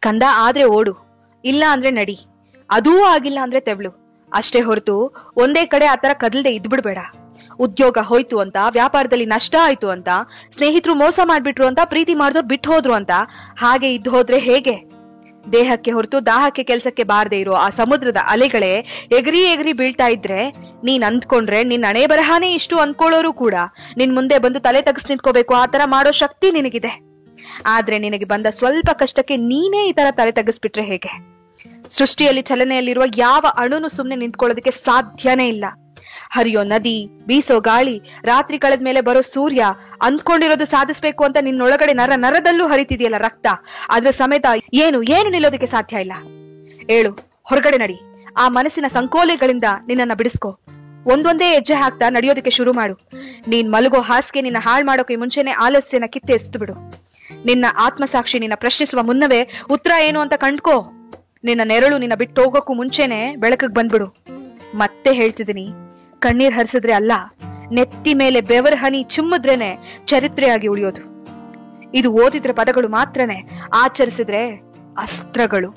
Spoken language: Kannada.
ಕಂದ ಆದ್ರೆ ಓಡು, ಇಲ್ಲ ಅಂದ್ರೆ ನಡಿ, ಅದೂ ಆಗಿಲ್ಲ ಅಂದ್ರೆ ತೆವಳು. ಅಷ್ಟೇ ಹೊರತು ಒಂದೇ ಕಡೆ ಆತರ ಕದಲ್ದೆ ಇದ್ಬಿಡ್ಬೇಡ. ಉದ್ಯೋಗ ಹೋಯ್ತು ಅಂತ, ವ್ಯಾಪಾರದಲ್ಲಿ ನಷ್ಟ ಆಯ್ತು ಅಂತ, ಸ್ನೇಹಿತರು ಮೋಸ ಮಾಡ್ಬಿಟ್ರು ಅಂತ, ಪ್ರೀತಿ ಮಾಡಿದವ್ರು ಬಿಟ್ಟು ಹೋದ್ರು ಅಂತ ಹಾಗೆ ಇದ್ದು ಹೋದ್ರೆ ಹೇಗೆ? ದೇಹಕ್ಕೆ ಹೊರತು ದಾಹಕ್ಕೆ ಕೆಲ್ಸಕ್ಕೆ ಬಾರದೆ ಇರೋ ಆ ಸಮುದ್ರದ ಅಲೆಗಳೇ ಎಗರಿ ಎಗರಿ ಬೀಳ್ತಾ ಇದ್ರೆ ನೀನ್ ಅಂದ್ಕೊಂಡ್ರೆ ನಿನ್ ಹಣೆ ಬರಹಾನೇ ಇಷ್ಟು ಅಂದ್ಕೊಳ್ಳೋರು ಕೂಡ ನಿನ್ ಮುಂದೆ ಬಂದು ತಲೆ ತಗ್ಸ್ ನಿಂತ್ಕೋಬೇಕು, ಆತರ ಮಾಡೋ ಶಕ್ತಿ ನಿನಗಿದೆ. ಆದ್ರೆ ನಿನಗೆ ಬಂದ ಸ್ವಲ್ಪ ಕಷ್ಟಕ್ಕೆ ನೀನೇ ಈ ತರ ತಲೆ ತಗ್ಗಿಸ್ಬಿಟ್ರೆ ಹೇಗೆ? ಸೃಷ್ಟಿಯಲ್ಲಿ ಚಲನೆಯಲ್ಲಿರುವ ಯಾವ ಅಣುನು ಸುಮ್ನೆ ನಿಂತ್ಕೊಳ್ಳೋದಕ್ಕೆ ಸಾಧ್ಯನೇ ಇಲ್ಲ. ಹರಿಯೋ ನದಿ, ಬೀಸೋ ಗಾಳಿ, ರಾತ್ರಿ ಕಳೆದ ಮೇಲೆ ಬರೋ ಸೂರ್ಯ, ಅಂದ್ಕೊಂಡಿರೋದು ಸಾಧಿಸ್ಬೇಕು ಅಂತ ನಿನ್ನೊಳಗಡೆ ನರ ನರದಲ್ಲೂ ಹರಿತಿದೆಯಲ್ಲ ರಕ್ತ, ಅದ್ರ ಸಮೇತ ಏನು ನಿಲ್ಲೋದಕ್ಕೆ ಸಾಧ್ಯ ಇಲ್ಲ. ಏಳು, ಹೊರಗಡೆ ನಡಿ. ಆ ಮನಸ್ಸಿನ ಸಂಕೋಲೆಗಳಿಂದ ನಿನ್ನನ್ನ ಬಿಡಿಸ್ಕೋ. ಒಂದೊಂದೇ ಹೆಜ್ಜೆ ಹಾಕ್ತಾ ನಡೆಯೋದಕ್ಕೆ ಶುರು ಮಾಡು. ನೀನ್ ಮಲಗೋ ಹಾಸಿಗೆ ನಿನ್ನ ಹಾಳು ಮಾಡೋಕೆ ಮುಂಚೆನೆ ಆಲಸ್ಯನ ಕಿತ್ತೆ ಎಸ್ದು ಬಿಡು. ನಿನ್ನ ಆತ್ಮಸಾಕ್ಷಿ ನಿನ್ನ ಪ್ರಶ್ನಿಸುವ ಮುನ್ನವೇ ಉತ್ತರ ಏನು ಅಂತ ಕಂಡ್ಕೋ. ನಿನ್ನ ನೆರಳು ನಿನ್ನ ಬಿಟ್ಟು ಹೋಗೋಕ್ಕೂ ಮುಂಚೆನೆ ಬೆಳಕಿಗೆ ಬಂದ್ಬಿಡು. ಮತ್ತೆ ಹೇಳ್ತಿದ್ದೀನಿ, ಕಣ್ಣೀರ್ ಹರಿಸಿದ್ರೆ ಅಲ್ಲ, ನೆತ್ತಿ ಮೇಲೆ ಬೆವರ್ ಹನಿ ಚಿಮ್ಮಿದ್ರೇನೆ ಚರಿತ್ರೆಯಾಗಿ ಉಳಿಯೋದು. ಇದು ಓದಿದ್ರೆ ಪದಗಳು ಮಾತ್ರನೇ, ಆಚರಿಸಿದ್ರೆ ಅಸ್ತ್ರಗಳು.